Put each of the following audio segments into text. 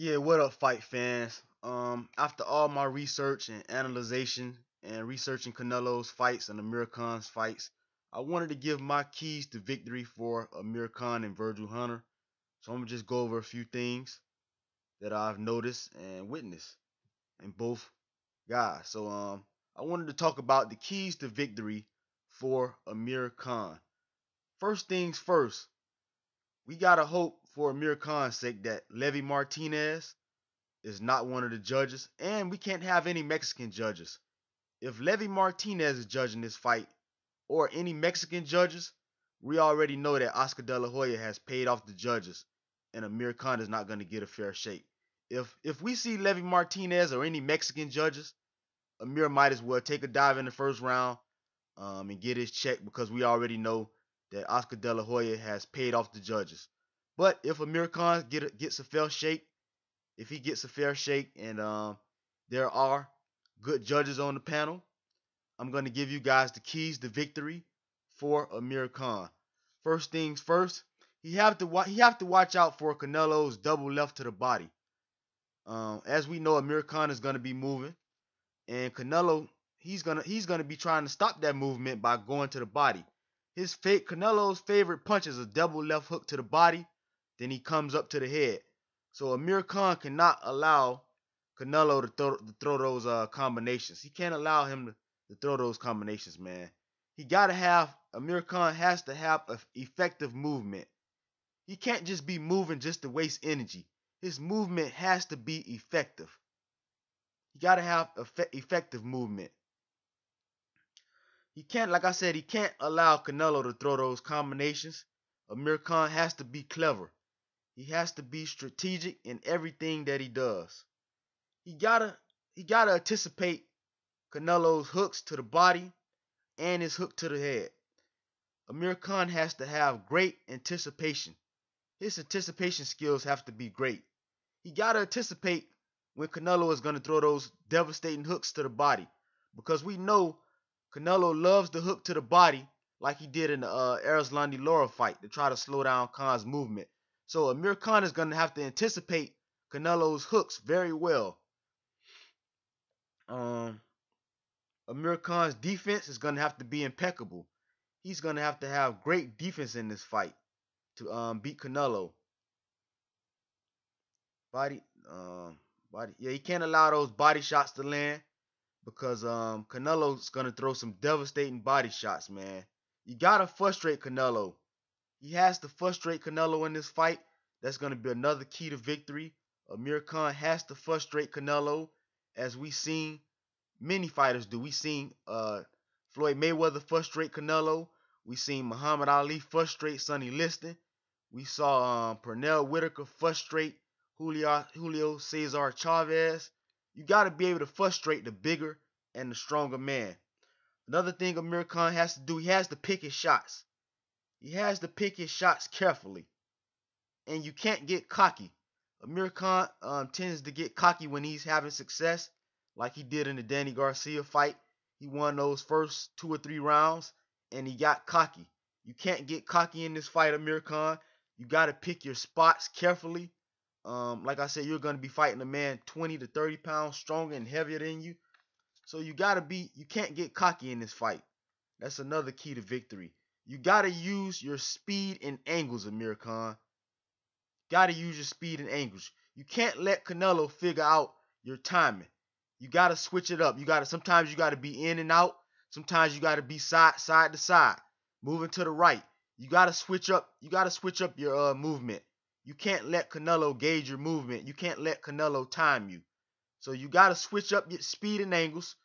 Yeah, what up, fight fans? After all my research and analyzation and researching Canelo's fights and Amir Khan's fights, I wanted to give my keys to victory for Amir Khan and Virgil Hunter. So I'm gonna just go over a few things that I've noticed and witnessed in both guys. I wanted to talk about the keys to victory for Amir Khan. First things first, we gotta hope for Amir Khan's sake that Levy Martinez is not one of the judges, and we can't have any Mexican judges. If Levy Martinez is judging this fight, or any Mexican judges, we already know that Oscar De La Hoya has paid off the judges, and Amir Khan is not going to get a fair shake. If we see Levy Martinez or any Mexican judges, Amir might as well take a dive in the first round and get his check because we already know that Oscar De La Hoya has paid off the judges. But if Amir Khan gets a fair shake, if he gets a fair shake and there are good judges on the panel, I'm going to give you guys the keys to victory for Amir Khan. First things first, he have to watch out for Canelo's double left to the body. As we know, Amir Khan is going to be moving, and Canelo he's gonna be trying to stop that movement by going to the body. Canelo's favorite punch is a double left hook to the body, then he comes up to the head. So Amir Khan cannot allow Canelo to throw those combinations. He can't allow him to throw those combinations, man. Amir Khan has to have an effective movement. He can't just be moving just to waste energy. His movement has to be effective. He got to have effective movement. He can't, like I said, he can't allow Canelo to throw those combinations. Amir Khan has to be clever. He has to be strategic in everything that he does. He gotta anticipate Canelo's hooks to the body and his hook to the head. Amir Khan has to have great anticipation. His anticipation skills have to be great. He gotta anticipate when Canelo is gonna throw those devastating hooks to the body, because we know Canelo loves the hook to the body like he did in the Erislandy Lara fight to try to slow down Khan's movement. So Amir Khan is going to have to anticipate Canelo's hooks very well. Um, Amir Khan's defense is going to have to be impeccable. He's going to have great defense in this fight to beat Canelo. Body, body. Yeah, he can't allow those body shots to land because Canelo's going to throw some devastating body shots, man. You gotta frustrate Canelo. He has to frustrate Canelo in this fight. That's going to be another key to victory. Amir Khan has to frustrate Canelo, as we seen many fighters do. We seen Floyd Mayweather frustrate Canelo. We seen Muhammad Ali frustrate Sonny Liston. We saw Pernell Whitaker frustrate Julio Cesar Chavez. You got to be able to frustrate the bigger and the stronger man. Another thing Amir Khan has to do, he has to pick his shots. He has to pick his shots carefully. And you can't get cocky. Amir Khan tends to get cocky when he's having success, like he did in the Danny Garcia fight. He won those first 2 or 3 rounds, and he got cocky. You can't get cocky in this fight, Amir Khan. You got to pick your spots carefully. Like I said, you're going to be fighting a man 20 to 30 pounds stronger and heavier than you. So you can't get cocky in this fight. That's another key to victory. You got to use your speed and angles, Amir Khan. Got to use your speed and angles. You can't let Canelo figure out your timing. You got to switch it up. Sometimes you got to be in and out. Sometimes you got to be side to side, moving to the right. You got to switch up. You got to switch up your movement. You can't let Canelo gauge your movement. You can't let Canelo time you. So you got to switch up your speed and angles.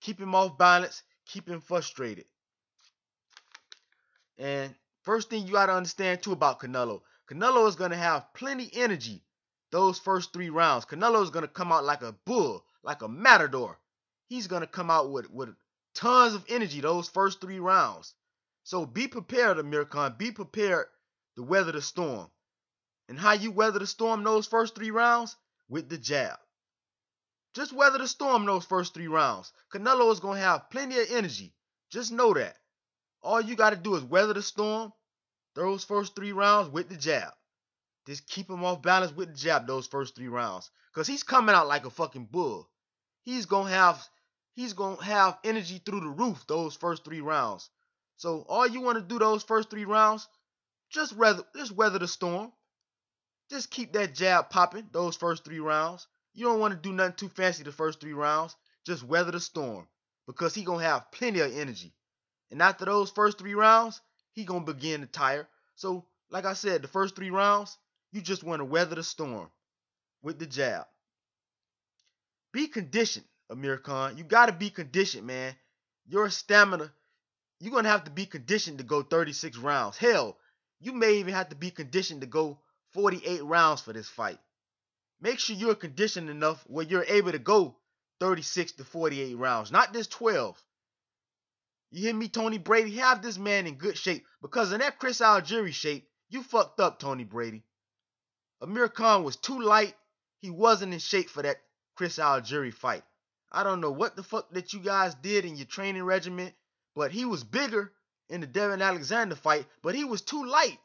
Keep him off balance. Keep him frustrated. And first thing you got to understand too about Canelo is going to have plenty energy those first 3 rounds. Canelo is going to come out like a bull, like a matador. He's going to come out with tons of energy those first 3 rounds. So be prepared, Amir Khan. Be prepared to weather the storm. And how you weather the storm those first 3 rounds? With the jab. Just weather the storm those first 3 rounds. Canelo is going to have plenty of energy. Just know that. All you got to do is weather the storm those first 3 rounds with the jab. Just keep him off balance with the jab those first 3 rounds. Cause he's coming out like a fucking bull. He's gonna have energy through the roof those first 3 rounds. So all you want to do those first 3 rounds, just weather the storm. Just keep that jab popping those first 3 rounds. You don't want to do nothing too fancy the first 3 rounds. Just weather the storm. Because he gonna have plenty of energy. And after those first 3 rounds, he gonna begin to tire. So, like I said, the first 3 rounds, you just want to weather the storm with the jab. Be conditioned, Amir Khan. You gotta be conditioned, man. Your stamina, you're gonna have to be conditioned to go 36 rounds. Hell, you may even have to be conditioned to go 48 rounds for this fight. Make sure you're conditioned enough where you're able to go 36 to 48 rounds, not just 12. You hear me, Tony Brady? Have this man in good shape, because in that Chris Algieri shape, you fucked up, Tony Brady. Amir Khan was too light. He wasn't in shape for that Chris Algieri fight. I don't know what the fuck that you guys did in your training regimen, but he was bigger in the Devin Alexander fight, but he was too light.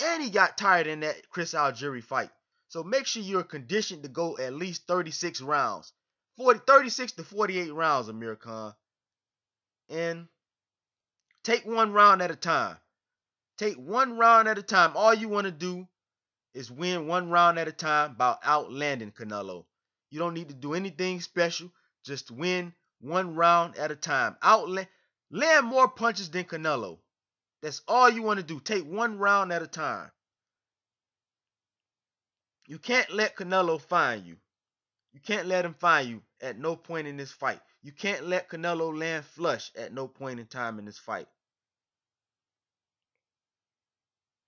And he got tired in that Chris Algieri fight. So make sure you're conditioned to go at least 36 rounds. 36 to 48 rounds, Amir Khan. And take one round at a time. Take one round at a time. All you want to do is win one round at a time by outlanding Canelo. You don't need to do anything special. Just win one round at a time. Land more punches than Canelo. That's all you want to do. Take one round at a time. You can't let Canelo find you. You can't let him find you at no point in this fight. You can't let Canelo land flush at no point in time in this fight.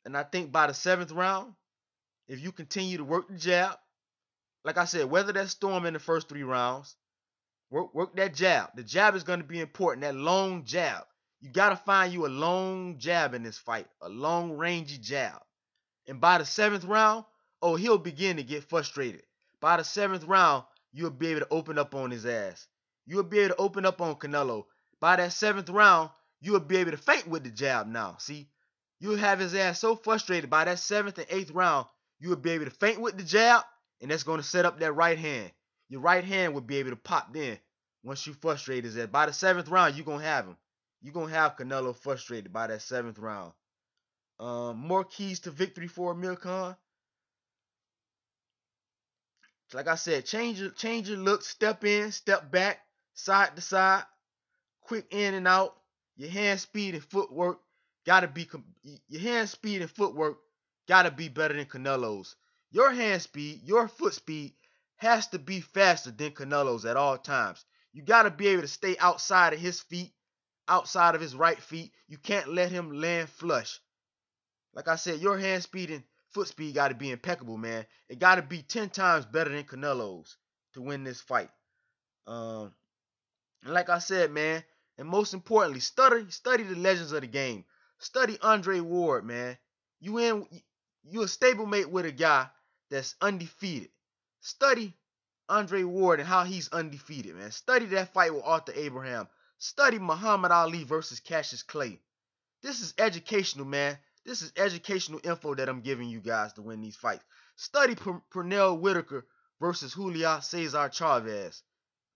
And I think by the 7th round, if you continue to work the jab, like I said, weather that storm in the first 3 rounds, work that jab. The jab is going to be important, that long jab. You got to find you a long jab in this fight, a long rangy jab. And by the 7th round, oh, he'll begin to get frustrated. By the 7th round, you'll be able to open up on his ass. You'll be able to open up on Canelo. By that 7th round, you'll be able to feint with the jab now. See, you'll have his ass so frustrated by that 7th and 8th round, you'll be able to feint with the jab, and that's going to set up that right hand. Your right hand will be able to pop in once you frustrate his ass. By the 7th round, you're going to have him. You're going to have Canelo frustrated by that 7th round. More keys to victory for Amir Khan. Like I said, change your look. Step in, step back, side to side, quick in and out. Your hand speed and footwork gotta be better than Canelo's. Your hand speed, your foot speed has to be faster than Canelo's at all times. You gotta be able to stay outside of his feet, outside of his right feet. You can't let him land flush. Like I said, your hand speed and foot speed got to be impeccable, man. It got to be 10 times better than Canelo's to win this fight. And like I said, man, and most importantly, study the legends of the game. Study Andre Ward, man. You a stablemate with a guy that's undefeated. Study Andre Ward and how he's undefeated, man. Study that fight with Arthur Abraham. Study Muhammad Ali versus Cassius Clay. This is educational, man. This is educational info that I'm giving you guys to win these fights. Study Pernell Whitaker versus Julio Cesar Chavez.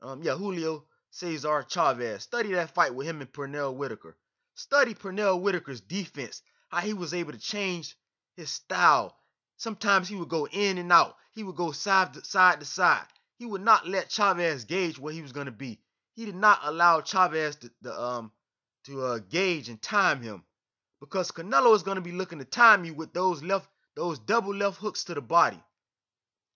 Julio Cesar Chavez. Study that fight with him and Pernell Whitaker. Study Pernell Whitaker's defense, how he was able to change his style. Sometimes he would go in and out. He would go side to side. He would not let Chavez gauge where he was going to be. He did not allow Chavez to gauge and time him. Because Canelo is going to be looking to time you with those double left hooks to the body.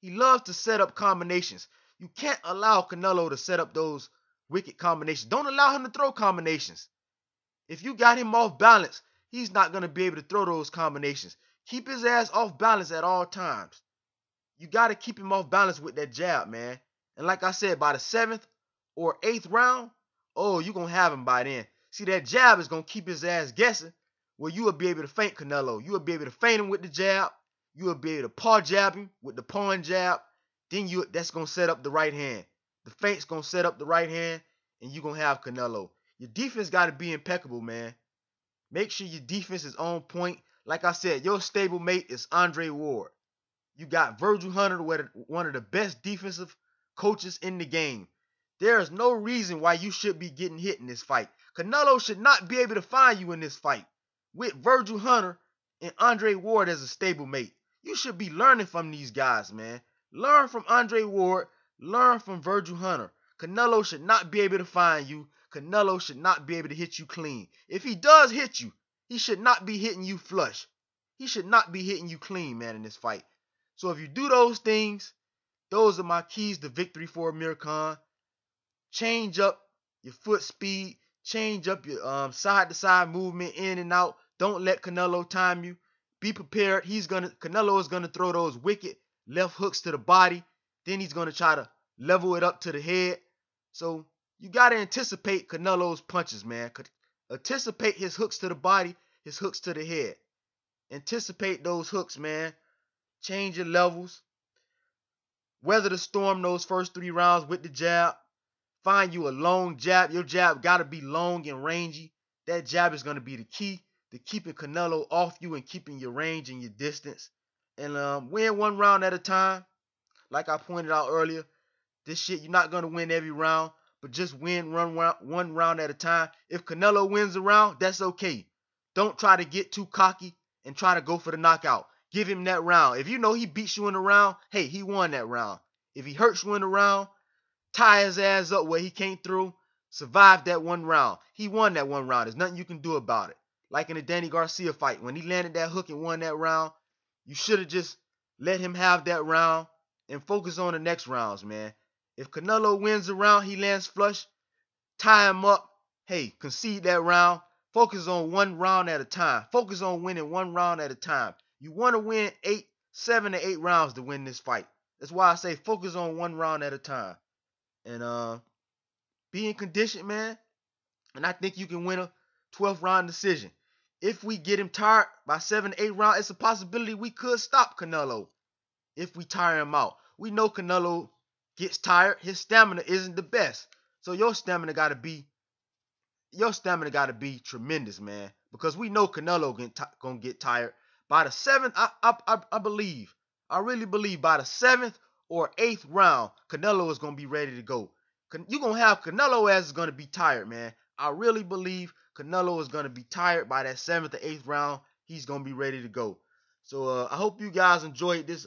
He loves to set up combinations. You can't allow Canelo to set up those wicked combinations. Don't allow him to throw combinations. If you got him off balance, he's not going to be able to throw those combinations. Keep his ass off balance at all times. You got to keep him off balance with that jab, man. And like I said, by the 7th or 8th round, oh, you're going to have him by then. See, that jab is going to keep his ass guessing. Well, you will be able to feint Canelo. You will be able to feint him with the jab. You will be able to paw jab him with the pawn jab. Then that's going to set up the right hand. The feint's going to set up the right hand, and you're going to have Canelo. Your defense got to be impeccable, man. Make sure your defense is on point. Like I said, your stablemate is Andre Ward. You got Virgil Hunter, one of the best defensive coaches in the game. There is no reason why you should be getting hit in this fight. Canelo should not be able to find you in this fight. With Virgil Hunter and Andre Ward as a stablemate, you should be learning from these guys, man. Learn from Andre Ward. Learn from Virgil Hunter. Canelo should not be able to find you. Canelo should not be able to hit you clean. If he does hit you, he should not be hitting you flush. He should not be hitting you clean, man, in this fight. So if you do those things, those are my keys to victory for Amir Khan. Change up your foot speed. Change up your side-to-side movement, in and out. Don't let Canelo time you. Be prepared. Canelo is gonna throw those wicked left hooks to the body. Then he's gonna try to level it up to the head. So you gotta anticipate Canelo's punches, man. Anticipate his hooks to the body, his hooks to the head. Anticipate those hooks, man. Change your levels. Weather the storm those first 3 rounds with the jab. Find you a long jab. Your jab got to be long and rangy. That jab is going to be the key to keeping Canelo off you and keeping your range and your distance. And win 1 round at a time. Like I pointed out earlier, this shit, you're not going to win every round, but just win one round at a time. If Canelo wins a round, that's okay. Don't try to get too cocky and try to go for the knockout. Give him that round. If you know he beats you in a round, hey, he won that round. If he hurts you in a round, tie his ass up where he can't through. Survive that 1 round. He won that 1 round. There's nothing you can do about it. Like in the Danny Garcia fight, when he landed that hook and won that round, you should have just let him have that round and focus on the next rounds, man. If Canelo wins a round, he lands flush, tie him up. Hey, concede that round. Focus on 1 round at a time. Focus on winning 1 round at a time. You want to win 7 to 8 rounds to win this fight. That's why I say focus on 1 round at a time. And be in condition, man. And I think you can win a 12th round decision. If we get him tired by 7 to 8 rounds, it's a possibility we could stop Canelo if we tire him out. We know Canelo gets tired. His stamina isn't the best. So your stamina got to be tremendous, man. Because we know Canelo gonna get tired. By the 7th, I really believe by the 7th or 8th round, Canelo is going to be ready to go. You're going to have Canelo ass is going to be tired, man. I really believe Canelo is going to be tired by that 7th or 8th round. He's going to be ready to go. So I hope you guys enjoyed this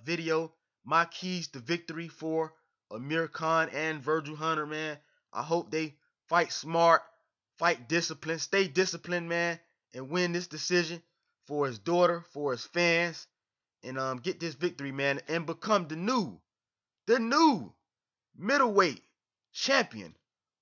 video. My keys to victory for Amir Khan and Virgil Hunter, man. I hope they fight smart, fight disciplined, stay disciplined, man, and win this decision for his daughter, for his fans, and get this victory, man, and become the new middleweight champion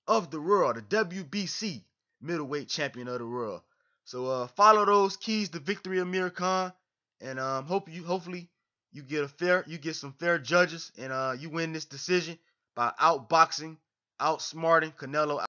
of the world, the WBC middleweight champion of the world. So follow those keys to victory, Amir Khan, and hopefully you get some fair judges, and you win this decision by outsmarting Canelo.